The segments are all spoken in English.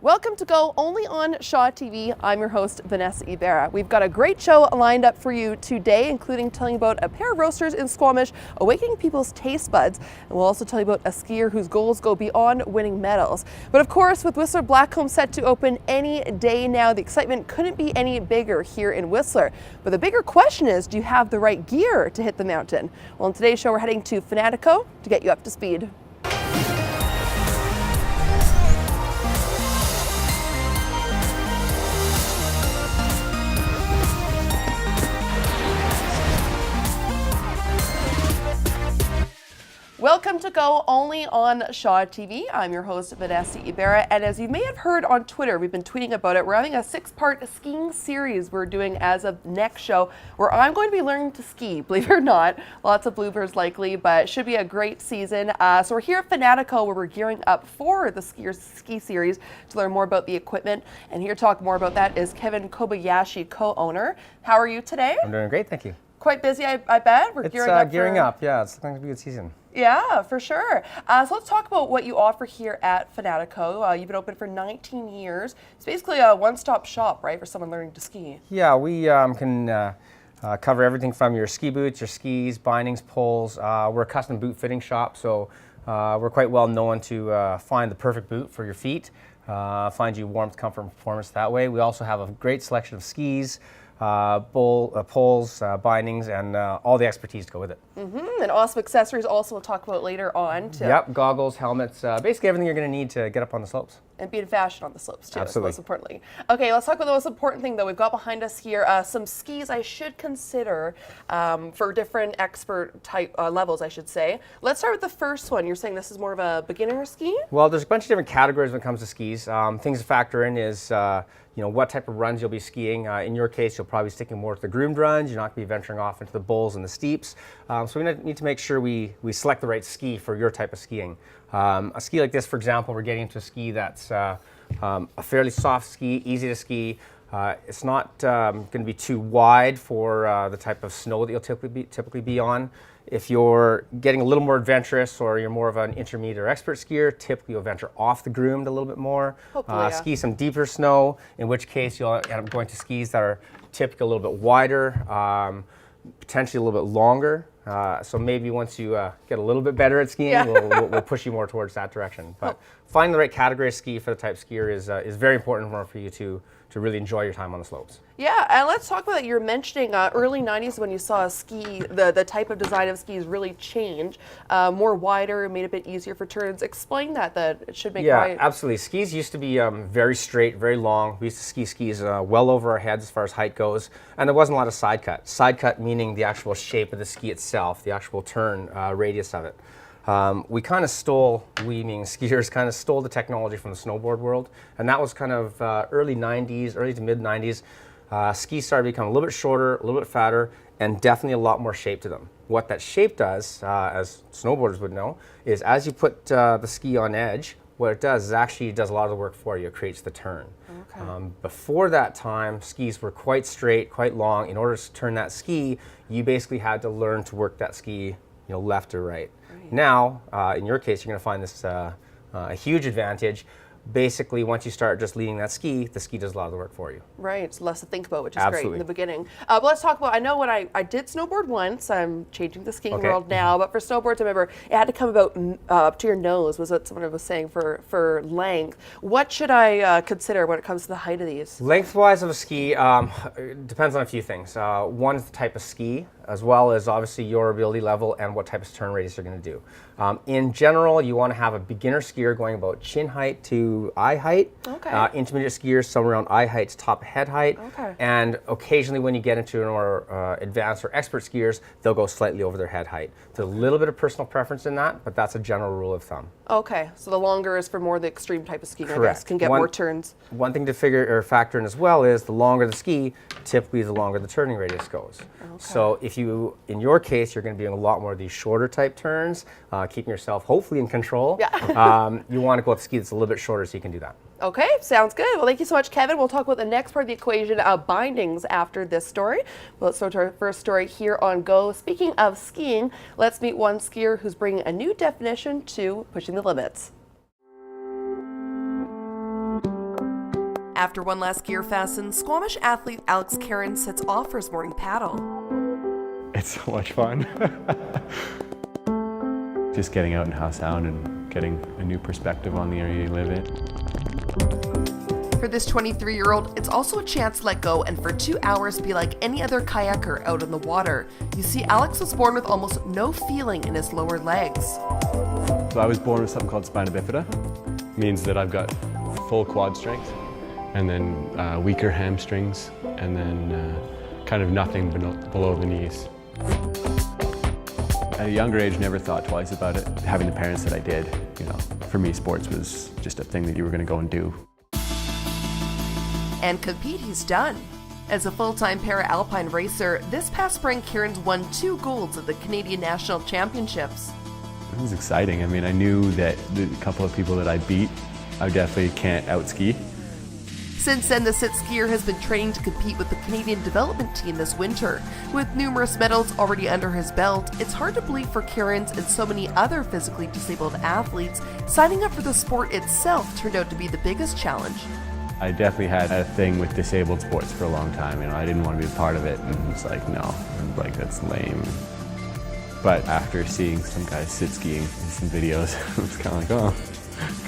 Welcome to Go, only on Shaw TV. I'm your host, Vanessa Ybarra. We've got a great show lined up for you today, including telling you about a pair of roasters in Squamish awakening people's taste buds. And we'll also tell you about a skier whose goals go beyond winning medals. But of course, with Whistler Blackcomb set to open any day now, the excitement couldn't be any bigger here in Whistler. But the bigger question is, do you have the right gear to hit the mountain? Well, in today's show, we're heading to Fanatyk to get you up to speed. Welcome to Go, only on Shaw TV. I'm your host, Vanessa Ybarra, and as you may have heard on Twitter, we've been tweeting about it. We're having a 6-part skiing series we're doing as of next show, where I'm going to be learning to ski, believe it or not. Lots of bloopers likely, but it should be a great season. So we're here at Fanatyk, where we're gearing up for the ski series to learn more about the equipment. And here to talk more about that is Kevin Kobayashi, co-owner. How are you today? I'm doing great, thank you. Quite busy, I bet. It's gearing up. Yeah, it's going to be a good season. Yeah, for sure. So let's talk about what you offer here at Fanatyk. You've been open for 19 years. It's basically a one-stop shop, right, for someone learning to ski. Yeah, we can cover everything from your ski boots, your skis, bindings, poles. We're a custom boot fitting shop, so we're quite well known to find the perfect boot for your feet, find you warmth, comfort, and performance that way. We also have a great selection of skis, poles, bindings, and all the expertise to go with it. And awesome accessories also we'll talk about later on. Yep, goggles, helmets, basically everything you're going to need to get up on the slopes. And be in fashion on the slopes too, Absolutely. most importantly. Okay, let's talk about the most important thing though. We've got behind us here some skis I should consider for different expert type levels, I should say. Let's start with the first one. You're saying this is more of a beginner ski? Well, there's a bunch of different categories when it comes to skis. Things to factor in is what type of runs you'll be skiing. In your case, you'll probably be sticking more to the groomed runs. You're not going to be venturing off into the bowls and the steeps. So we need to make sure we select the right ski for your type of skiing. A ski like this, for example, we're getting into a ski that's a fairly soft ski, easy to ski. It's not going to be too wide for the type of snow that you'll typically be on. If you're getting a little more adventurous or you're more of an intermediate or expert skier, typically you'll venture off the groomed a little bit more. Hopefully, yeah. Ski some deeper snow, in which case you'll end up going to skis that are typically a little bit wider, potentially a little bit longer. So maybe once you get a little bit better at skiing, yeah. we'll push you more towards that direction. But finding the right category of ski for the type of skier is very important for you to really enjoy your time on the slopes. Yeah, and let's talk about that. You're mentioning early 90s when you saw a ski, the type of design of skis really change, more wider, made it a bit easier for turns. Explain that it should make right. Yeah, absolutely. Skis used to be very straight, very long. We used to ski skis well over our heads as far as height goes, and there wasn't a lot of side cut. Side cut meaning the actual shape of the ski itself, the actual turn radius of it. We meaning skiers, kind of stole the technology from the snowboard world, and that was kind of early to mid 90s. Skis started to become a little bit shorter, a little bit fatter, and definitely a lot more shape to them. What that shape does, as snowboarders would know, is as you put the ski on edge, what it does is actually it does a lot of the work for you. It creates the turn. Okay. Before that time, skis were quite straight, quite long. In order to turn that ski, you basically had to learn to work that ski left or right. Now, in your case, you're going to find this a huge advantage. Basically, once you start just leading that ski, the ski does a lot of the work for you. Right, it's less to think about, which is great in the beginning. But let's talk about, I know when I did snowboard once, I'm changing the skiing world now, but for snowboards, I remember it had to come about up to your nose, was what someone was saying for length. What should I consider when it comes to the height of these? Lengthwise of a ski, depends on a few things. One is the type of ski, as well as obviously your ability level and what type of turn radius you're going to do. In general, you want to have a beginner skier going about chin height to eye height. Okay. Intermediate skiers somewhere around eye height to top head height. Okay. And occasionally when you get into more advanced or expert skiers, they'll go slightly over their head height. There's a little bit of personal preference in that, but that's a general rule of thumb. Okay, so the longer is for more the extreme type of skiing, I guess, can get more turns. One thing to factor in as well is the longer the ski, typically the longer the turning radius goes. Okay. So if you, in your case, you're going to be doing a lot more of these shorter type turns, keeping yourself hopefully in control. Yeah. You want to go with a ski that's a little bit shorter so you can do that. Okay, sounds good. Well, thank you so much, Kevin. We'll talk about the next part of the equation, bindings, after this story. Well, let's go to our first story here on Go. Speaking of skiing, let's meet one skier who's bringing a new definition to pushing the limits. After one last gear fasten, Squamish athlete Alex Karen sets off for his morning paddle. It's so much fun. Just getting out in Howe Sound and getting a new perspective on the area you live in. For this 23-year-old, it's also a chance to let go and for 2 hours be like any other kayaker out on the water. You see, Alex was born with almost no feeling in his lower legs. So I was born with something called spina bifida. It means that I've got full quad strength and then weaker hamstrings and then kind of nothing below the knees. At a younger age, never thought twice about it. Having the parents that I did, for me, sports was just a thing that you were going to go and do. And compete he's done. As a full-time para-alpine racer, this past spring, Kieran's won 2 golds at the Canadian National Championships. It was exciting. I mean, I knew that the couple of people that I beat, I definitely can't out-ski. Since then, the sit skier has been training to compete with the Canadian development team this winter. With numerous medals already under his belt, it's hard to believe for Kieran's and so many other physically disabled athletes, signing up for the sport itself turned out to be the biggest challenge. I definitely had a thing with disabled sports for a long time. I didn't want to be a part of it, and it's like, no, that's lame. But after seeing some guys sit skiing in some videos, it was kind of like, oh,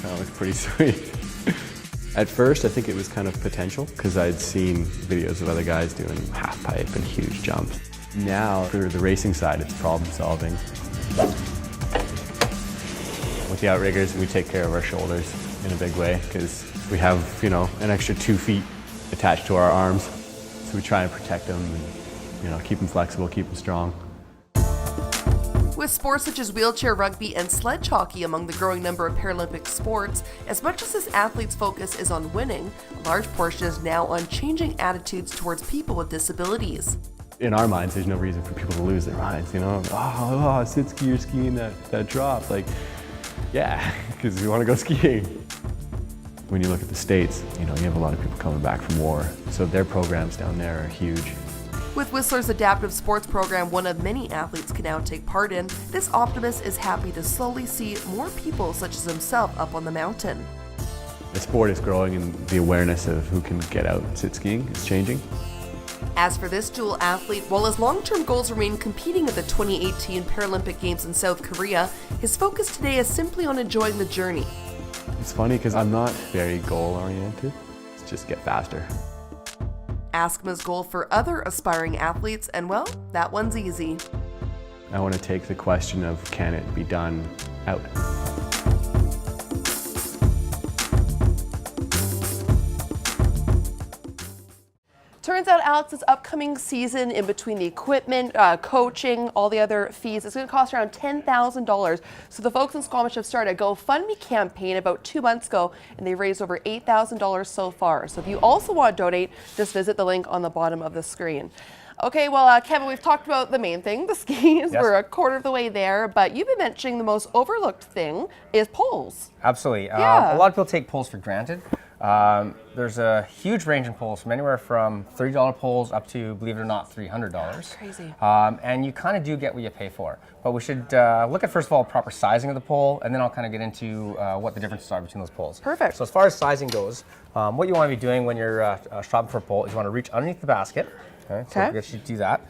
kind of looks pretty sweet. At first, I think it was kind of potential, because I'd seen videos of other guys doing half pipe and huge jumps. Now, for the racing side, it's problem solving. With the outriggers, we take care of our shoulders in a big way, because we have, an extra 2 feet attached to our arms. So we try and protect them and, keep them flexible, keep them strong. With sports such as wheelchair rugby and sledge hockey among the growing number of Paralympic sports, as much as this athlete's focus is on winning, a large portion is now on changing attitudes towards people with disabilities. In our minds, there's no reason for people to lose their minds, sit ski, you're skiing that drop. Like, yeah, because we want to go skiing. When you look at the States, you have a lot of people coming back from war, so their programs down there are huge. With Whistler's adaptive sports program, one of many athletes can now take part in, this optimist is happy to slowly see more people such as himself up on the mountain. The sport is growing and the awareness of who can get out and sit skiing is changing. As for this dual athlete, while his long-term goals remain competing at the 2018 Paralympic Games in South Korea, his focus today is simply on enjoying the journey. It's funny because I'm not very goal-oriented. It's just get faster. Ask him his goal for other aspiring athletes, and well, that one's easy. I want to take the question of can it be done out. Turns out Alex's upcoming season, in between the equipment, coaching, all the other fees, is going to cost around $10,000. So the folks in Squamish have started a GoFundMe campaign about 2 months ago, and they've raised over $8,000 so far. So if you also want to donate, just visit the link on the bottom of the screen. Okay, well, Kevin, we've talked about the main thing, the skis. Yes. We're a quarter of the way there, but you've been mentioning the most overlooked thing is poles. Absolutely. Yeah. A lot of people take poles for granted. There's a huge range in poles, from anywhere from $30 poles up to, believe it or not, $300. That's crazy. And you kind of do get what you pay for. But we should look at, first of all, proper sizing of the pole, and then I'll kind of get into what the differences are between those poles. Perfect. So as far as sizing goes, what you want to be doing when you're shopping for a pole is you want to reach underneath the basket. Okay. So we should do that.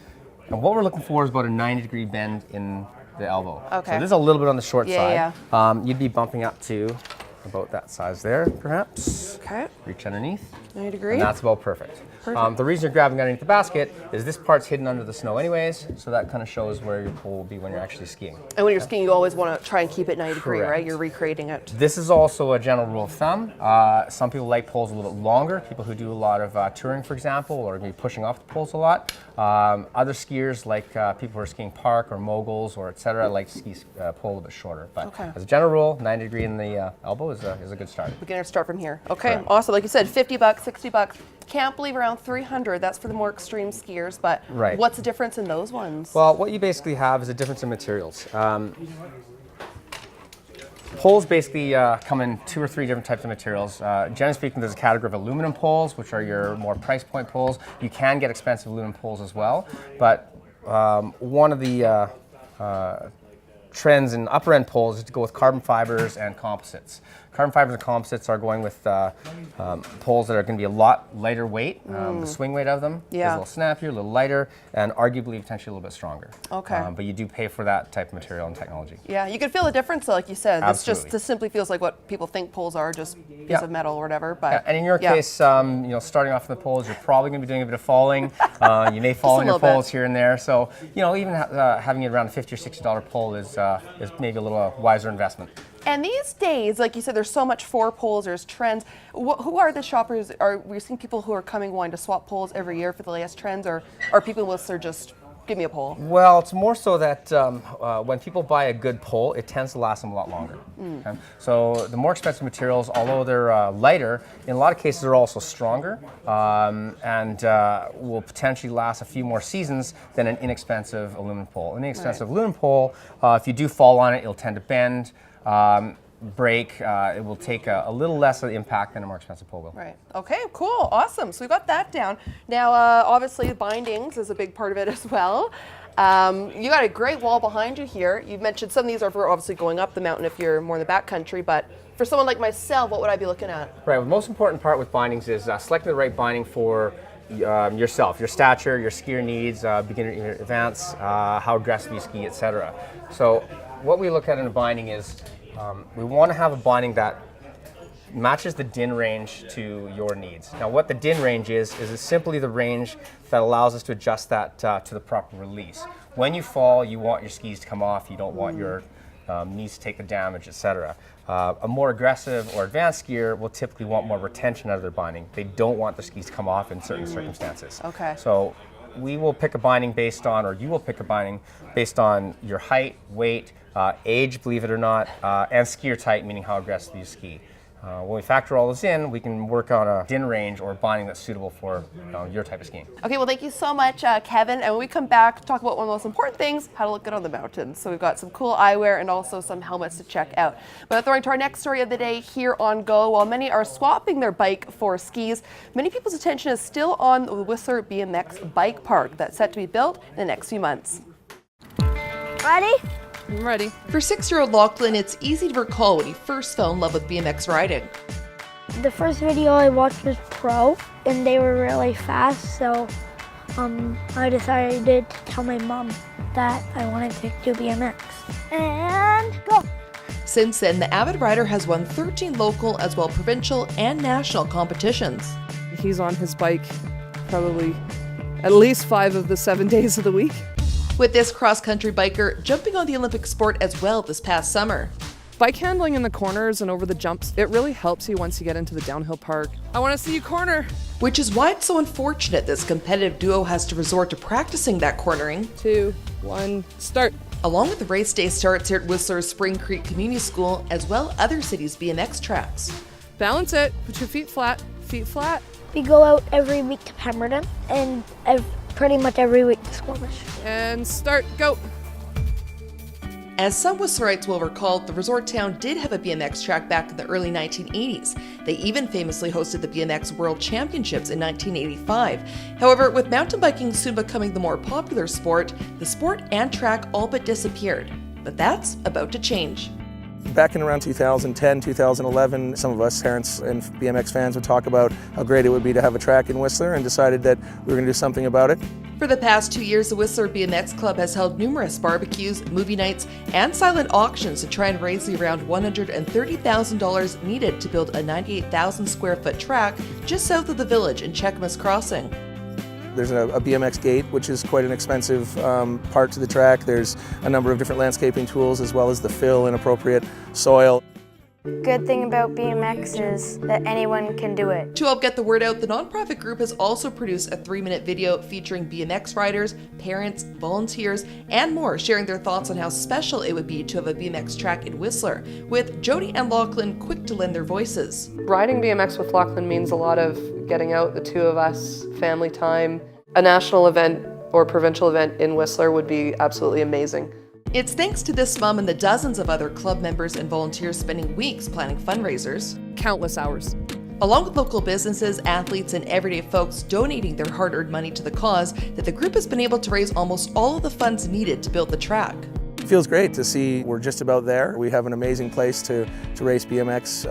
And what we're looking for is about a 90-degree bend in the elbow. Okay. So this is a little bit on the short side. Yeah. You'd be bumping up to about that size there, perhaps. Okay. Reach underneath. 90 degrees. And that's about perfect. Perfect. The reason you're grabbing underneath the basket is this part's hidden under the snow anyways, so that kind of shows where your pole will be when you're actually skiing. And when you're skiing, you always want to try and keep it 90 degree, Correct. right? You're recreating it. This is also a general rule of thumb. Some people like poles a little bit longer, people who do a lot of touring, for example, or maybe pushing off the poles a lot. Other skiers, like people who are skiing park or moguls or etc., like to ski pole a little bit shorter. But as a general rule, 90 degree in the elbow is a good start. Beginner start from here. Okay, Correct. awesome. Like you said, $50, $60. Can't believe around 300. That's for the more extreme skiers. But what's the difference in those ones? Well, what you basically have is a difference in materials. Poles basically come in 2 or 3 different types of materials. Generally speaking, there's a category of aluminum poles, which are your more price point poles. You can get expensive aluminum poles as well, but one of the trends in upper end poles is to go with carbon fibers and composites. Carbon fibers and composites are going with poles that are going to be a lot lighter weight. The swing weight of them is a little snappier, a little lighter, and arguably potentially a little bit stronger. Okay. But you do pay for that type of material and technology. Yeah, you can feel the difference, like you said. Absolutely. This simply feels like what people think poles are, just piece of metal or whatever. But and in your case, you know, starting off in the poles, you're probably going to be doing a bit of falling. You may fall on your poles here and there. So, you know, even having it around a $50 or $60 pole is maybe a little wiser investment. And these days, like you said, there's so much for poles, there's trends. Who are the shoppers? Are we seeing people who are coming wanting to swap poles every year for the latest trends, or are people in Whistler just, give me a pole? Well, it's more so that when people buy a good pole, it tends to last them a lot longer. Okay? So the more expensive materials, although they're lighter, in a lot of cases are also stronger and will potentially last a few more seasons than an inexpensive aluminum pole. An inexpensive aluminum pole, if you do fall on it, it'll tend to bend, break. It will take a little less of the impact than a more expensive pole will. Right. Okay, cool. Awesome. So we got that down. Now, obviously, bindings is a big part of it as well. You got a great wall behind you here. You've mentioned some of these are for obviously going up the mountain if you're more in the back country, but for someone like myself, what would I be looking at? Right. The most important part with bindings is selecting the right binding for yourself, your stature, your skier needs, beginner, advanced, how aggressive you ski, etc. So what we look at in a binding is we want to have a binding that matches the din range to your needs. Now what the din range is simply the range that allows us to adjust that to the proper release. When you fall, you want your skis to come off, you don't want your knees to take the damage, etc. A more aggressive or advanced skier will typically want more retention out of their binding. They don't want their skis to come off in certain circumstances. Okay. So we will pick a binding based on, or you will pick a binding based on your height, weight, age, believe it or not, and skier type, meaning how aggressive you ski. When we factor all those in, we can work on a din range or binding that's suitable for your type of skiing. Okay, well, thank you so much, Kevin. And when we come back, talk about one of the most important things, how to look good on the mountains. So we've got some cool eyewear and also some helmets to check out. But going to our next story of the day here on Go, while many are swapping their bike for skis, many people's attention is still on the Whistler BMX bike park that's set to be built in the next few months. Ready? I'm ready. For 6-year-old Lachlan, it's easy to recall when he first fell in love with BMX riding. The first video I watched was Pro, and they were really fast, so I decided to tell my mom that I wanted to do BMX. And go! Since then, the avid rider has won 13 local as well provincial and national competitions. He's on his bike probably at least 5 of the 7 days of the week. With this cross-country biker jumping on the Olympic sport as well this past summer. Bike handling in the corners and over the jumps, it really helps you once you get into the downhill park. I want to see you corner. Which is why it's so unfortunate this competitive duo has to resort to practicing that cornering. 2, 1, start. Along with the race day starts here at Whistler's Spring Creek Community School, as well other cities' BMX tracks. Balance it, put your feet flat, feet flat. We go out every week to Pemberton, and pretty much every week to Squamish. And start, go. As some Whistlerites will recall, the resort town did have a BMX track back in the early 1980s. They even famously hosted the BMX World Championships in 1985. However, with mountain biking soon becoming the more popular sport, the sport and track all but disappeared. But that's about to change. Back in around 2010, 2011, some of us parents and BMX fans would talk about how great it would be to have a track in Whistler and decided that we were going to do something about it. For the past 2 years, the Whistler BMX Club has held numerous barbecues, movie nights, and silent auctions to try and raise the around $130,000 needed to build a 98,000 square foot track just south of the village in Cheakamus Crossing. There's a BMX gate, which is quite an expensive part to the track. There's a number of different landscaping tools, as well as the fill and appropriate soil. Good thing about BMX is that anyone can do it. To help get the word out, the nonprofit group has also produced a 3-minute video featuring BMX riders, parents, volunteers, and more sharing their thoughts on how special it would be to have a BMX track in Whistler, with Jody and Lachlan quick to lend their voices. Riding BMX with Lachlan means a lot of getting out, the two of us, family time. A national event or provincial event in Whistler would be absolutely amazing. It's thanks to this mom and the dozens of other club members and volunteers spending weeks planning fundraisers. Countless hours. Along with local businesses, athletes, and everyday folks donating their hard-earned money to the cause, that the group has been able to raise almost all of the funds needed to build the track. It feels great to see we're just about there. We have an amazing place to race BMX.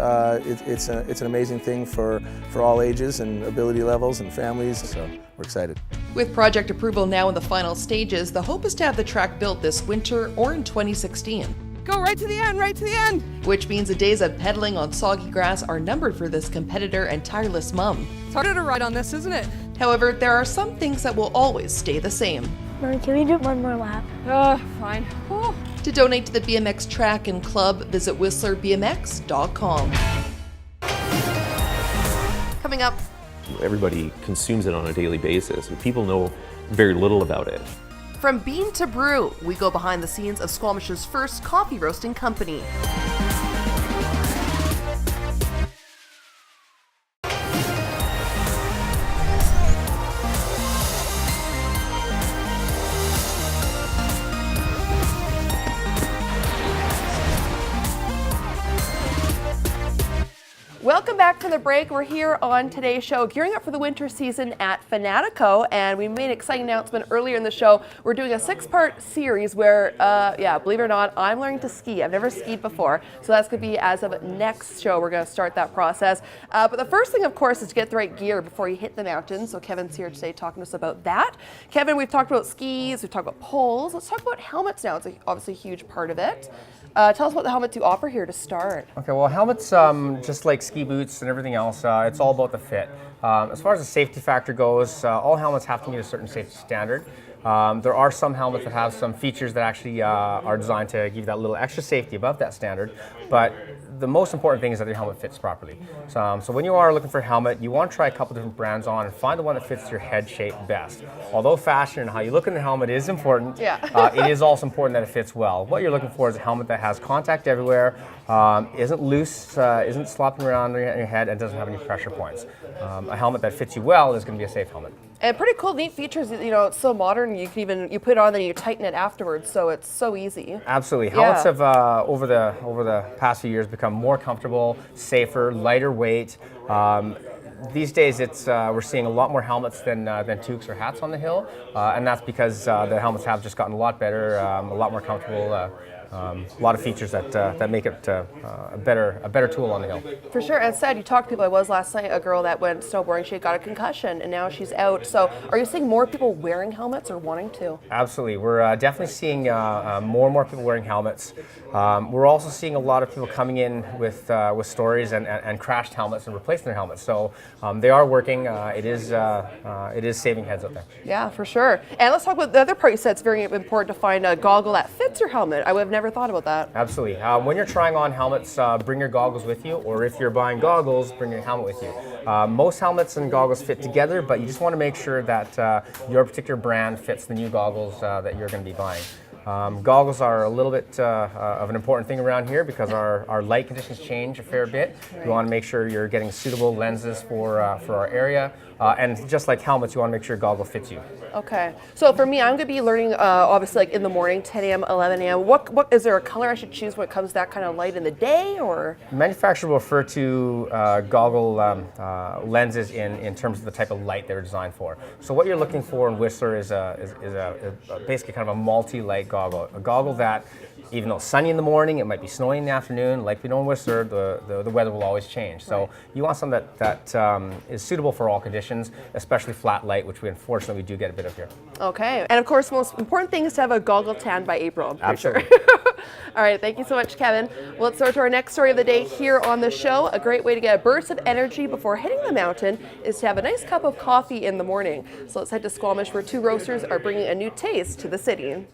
It's an amazing thing for all ages and ability levels and families, so we're excited. With project approval now in the final stages, the hope is to have the track built this winter or in 2016. Go right to the end, right to the end. Which means the days of pedaling on soggy grass are numbered for this competitor and tireless mum. It's harder to ride on this, isn't it? However, there are some things that will always stay the same. Mom, can we do one more lap? Fine. Oh. To donate to the BMX track and club, visit whistlerbmx.com. Coming up, everybody consumes it on a daily basis, and people know very little about it. from bean to brew, we go behind the scenes of Squamish's first coffee roasting company. Welcome back from the break. We're here on today's show, gearing up for the winter season at Fanatyk, and we made an exciting announcement earlier in the show. We're doing a 6-part series where, believe it or not, I'm learning to ski. I've never skied before, so that's going to be as of next show. We're going to start that process. But the first thing, of course, is to get the right gear before you hit the mountains. So Kevin's here today talking to us about that. Kevin, we've talked about skis, we've talked about poles. Let's talk about helmets now. It's obviously a huge part of it. Tell us about the helmets you offer here to start. Okay, well, helmets, just like ski boots and everything else, it's all about the fit. As far as the safety factor goes, all helmets have to meet a certain safety standard. There are some helmets that have some features that actually are designed to give you that little extra safety above that standard, but the most important thing is that your helmet fits properly. So when you are looking for a helmet, you want to try a couple different brands on and find the one that fits your head shape best. Although fashion and how you look in the helmet is important, it is also important that it fits well. What you're looking for is a helmet that has contact everywhere, isn't loose, isn't slopping around in your head, and doesn't have any pressure points. A helmet that fits you well is going to be a safe helmet. And pretty cool, neat features. You know, it's so modern. You can you put it on, then you tighten it afterwards. So it's so easy. Absolutely, helmets have over the past few years become more comfortable, safer, lighter weight. These days, we're seeing a lot more helmets than toques or hats on the hill, and that's because the helmets have just gotten a lot better, a lot more comfortable. A lot of features that make it a better tool on the hill. For sure. And sad, you talked to people. I was last night a girl that went snowboarding. She got a concussion, and now she's out. So, are you seeing more people wearing helmets or wanting to? Absolutely, we're definitely seeing more and more people wearing helmets. We're also seeing a lot of people coming in with stories and crashed helmets and replacing their helmets. So they are working. It is saving heads out there. Yeah, for sure. And let's talk about the other part. You said it's very important to find a goggle that fits your helmet. I would have never thought about that. Absolutely. When you're trying on helmets, bring your goggles with you, or if you're buying goggles, bring your helmet with you. Most helmets and goggles fit together, but you just want to make sure that your particular brand fits the new goggles that you're going to be buying. Goggles are a little bit of an important thing around here because our light conditions change a fair bit. You want to make sure you're getting suitable lenses for our area. And just like helmets, you want to make sure your goggle fits you. Okay. So for me, I'm going to be learning, obviously, like in the morning, 10 a.m., 11 a.m. What is there a color I should choose when it comes to that kind of light in the day, or? Manufacturers will refer to goggle lenses in terms of the type of light they're designed for. So what you're looking for in Whistler is basically kind of a multi-light goggle. A goggle that, even though it's sunny in the morning, it might be snowing in the afternoon, like we know in Whistler, the weather will always change. So you want something that is suitable for all conditions, especially flat light, which we unfortunately do get a bit of here. Okay. And of course, the most important thing is to have a goggle tan by April, I'm pretty Absolutely. sure. All right, thank you so much, Kevin. Well, let's start to our next story of the day here on the show. A great way to get a burst of energy before hitting the mountain is to have a nice cup of coffee in the morning. So let's head to Squamish, where 2 roasters are bringing a new taste to the city.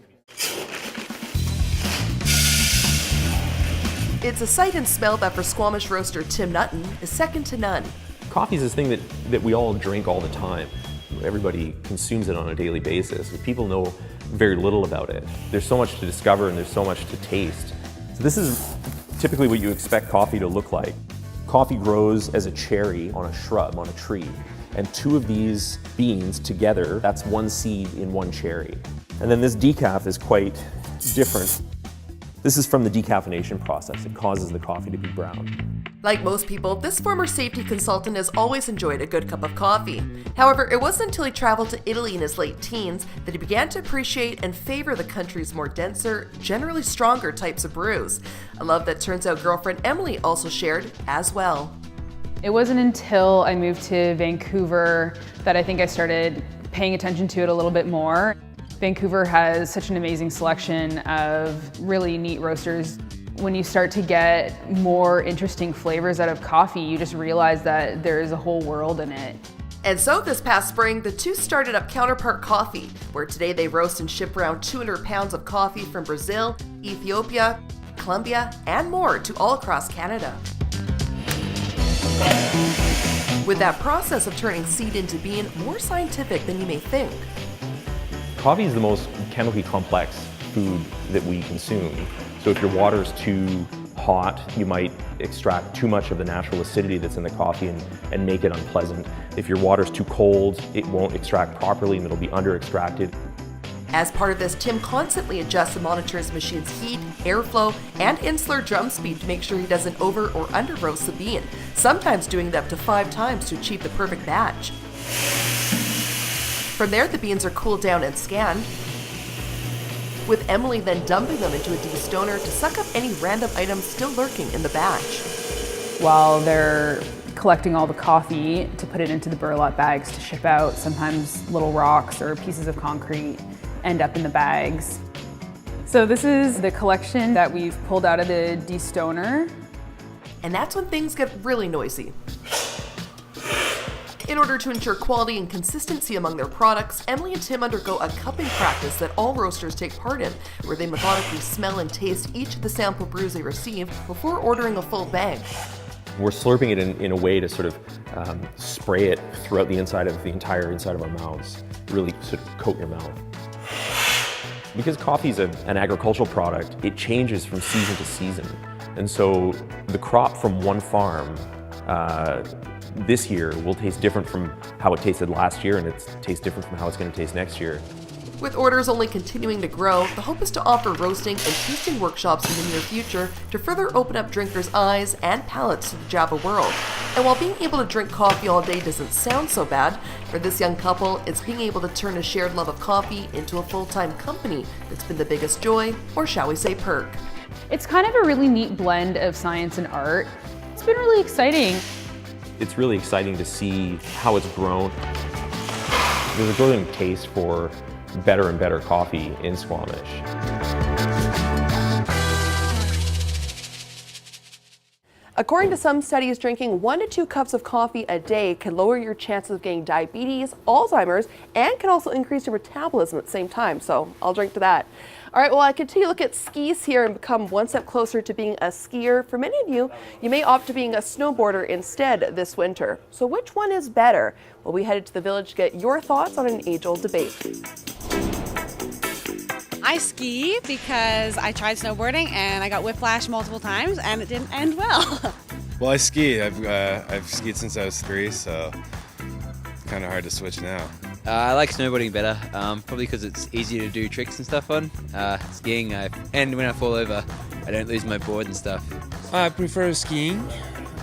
It's a sight and smell that for Squamish roaster Tim Nutton is second to none. Coffee is this thing that we all drink all the time. Everybody consumes it on a daily basis, but people know very little about it. There's so much to discover and there's so much to taste. So this is typically what you expect coffee to look like. Coffee grows as a cherry on a shrub, on a tree. And 2 of these beans together, that's 1 seed in 1 cherry. And then this decaf is quite different. This is from the decaffeination process. It causes the coffee to be brown. Like most people, this former safety consultant has always enjoyed a good cup of coffee. However, it wasn't until he traveled to Italy in his late teens that he began to appreciate and favor the country's more denser, generally stronger types of brews. A love that turns out girlfriend Emily also shared as well. It wasn't until I moved to Vancouver that I think I started paying attention to it a little bit more. Vancouver has such an amazing selection of really neat roasters. When you start to get more interesting flavors out of coffee, you just realize that there is a whole world in it. And so this past spring, the two started up Counterpart Coffee, where today they roast and ship around 200 pounds of coffee from Brazil, Ethiopia, Colombia, and more to all across Canada. With that process of turning seed into bean more scientific than you may think. Coffee is the most chemically complex food that we consume. So if your water's too hot, you might extract too much of the natural acidity that's in the coffee and make it unpleasant. If your water's too cold, it won't extract properly and it'll be under-extracted. As part of this, Tim constantly adjusts and monitors the machine's heat, airflow, and insular drum speed to make sure he doesn't over or under roast the bean, sometimes doing it up to 5 times to achieve the perfect batch. From there, the beans are cooled down and scanned, with Emily then dumping them into a destoner to suck up any random items still lurking in the batch. While they're collecting all the coffee to put it into the burlap bags to ship out, sometimes little rocks or pieces of concrete end up in the bags. So this is the collection that we've pulled out of the destoner. And that's when things get really noisy. In order to ensure quality and consistency among their products, Emily and Tim undergo a cupping practice that all roasters take part in, where they methodically smell and taste each of the sample brews they receive before ordering a full bag. We're slurping it in a way to sort of spray it throughout the entire inside of our mouths, really sort of coat your mouth. Because coffee is an agricultural product, it changes from season to season. And so the crop from one farm this year will taste different from how it tasted last year, and it tastes different from how it's going to taste next year. With orders only continuing to grow, the hope is to offer roasting and tasting workshops in the near future to further open up drinkers' eyes and palates to the Java world. And while being able to drink coffee all day doesn't sound so bad, for this young couple, it's being able to turn a shared love of coffee into a full-time company that's been the biggest joy, or shall we say perk. It's kind of a really neat blend of science and art. It's been really exciting. It's really exciting to see how it's grown. There's a growing taste for better and better coffee in Squamish. According to some studies, drinking 1 to 2 cups of coffee a day can lower your chances of getting diabetes, Alzheimer's, and can also increase your metabolism at the same time, so I'll drink to that. All right, well, I continue to look at skis here and become one step closer to being a skier. For many of you, you may opt to being a snowboarder instead this winter. So which one is better? Well, we headed to the village to get your thoughts on an age-old debate. I ski because I tried snowboarding and I got whiplash multiple times and it didn't end well. Well, I ski. I've skied since I was 3, so it's kind of hard to switch now. I like snowboarding better, probably because it's easier to do tricks and stuff on. Skiing, and when I fall over, I don't lose my board and stuff. I prefer skiing.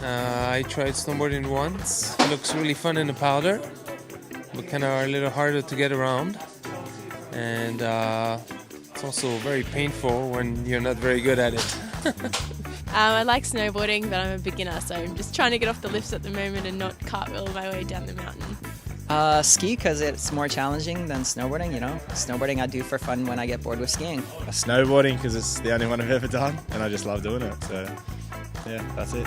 I tried snowboarding once. It looks really fun in the powder, but kind of a little harder to get around. And it's also very painful when you're not very good at it. I like snowboarding, but I'm a beginner, so I'm just trying to get off the lifts at the moment and not cartwheel my way down the mountain. Ski because it's more challenging than snowboarding, you know. Snowboarding I do for fun when I get bored with skiing. Snowboarding because it's the only one I've ever done and I just love doing it. So yeah, that's it.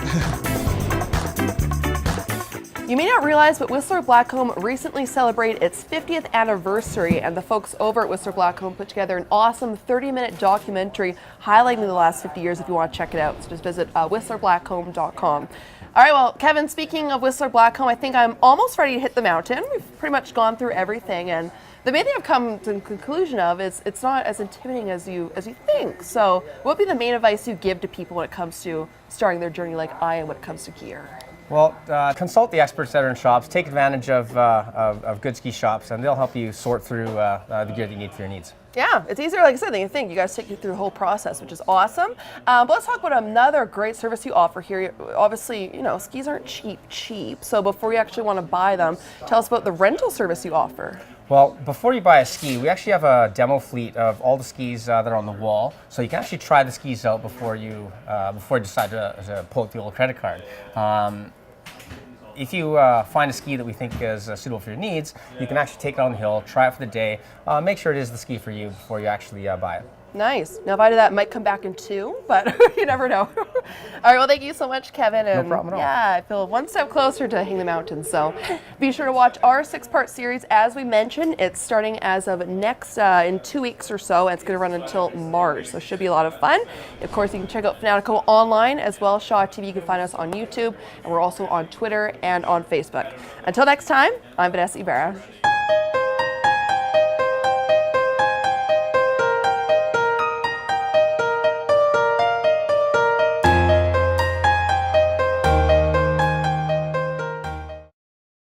You may not realize, but Whistler Blackcomb recently celebrated its 50th anniversary, and the folks over at Whistler Blackcomb put together an awesome 30-minute documentary highlighting the last 50 years if you want to check it out. So just visit whistlerblackcomb.com. All right, well, Kevin, speaking of Whistler Blackcomb, I think I'm almost ready to hit the mountain. We've pretty much gone through everything, and the main thing I've come to the conclusion of is it's not as intimidating as you think. So what would be the main advice you give to people when it comes to starting their journey like I am when it comes to gear? Well, consult the experts that are in shops. Take advantage of good ski shops, and they'll help you sort through the gear that you need for your needs. Yeah, it's easier, like I said, than you think. You guys take you through the whole process, which is awesome. But let's talk about another great service you offer here. Obviously, you know, skis aren't cheap. So before we actually want to buy them, tell us about the rental service you offer. Well, before you buy a ski, we actually have a demo fleet of all the skis that are on the wall, so you can actually try the skis out before you decide to pull out the old credit card. If you find a ski that we think is suitable for your needs, you can actually take it on the hill, try it for the day, make sure it is the ski for you before you actually buy it. Nice. Now, if I do that, it might come back in 2, but you never know. All right, well, thank you so much, Kevin. And no problem at all. Yeah, I feel one step closer to Hang the Mountain. So be sure to watch our 6-part series. As we mentioned, it's starting as of next, in 2 weeks or so, and it's going to run until March. So it should be a lot of fun. Of course, you can check out Fanatyk online as well as Shaw TV. You can find us on YouTube, and we're also on Twitter and on Facebook. Until next time, I'm Vanessa Ybarra.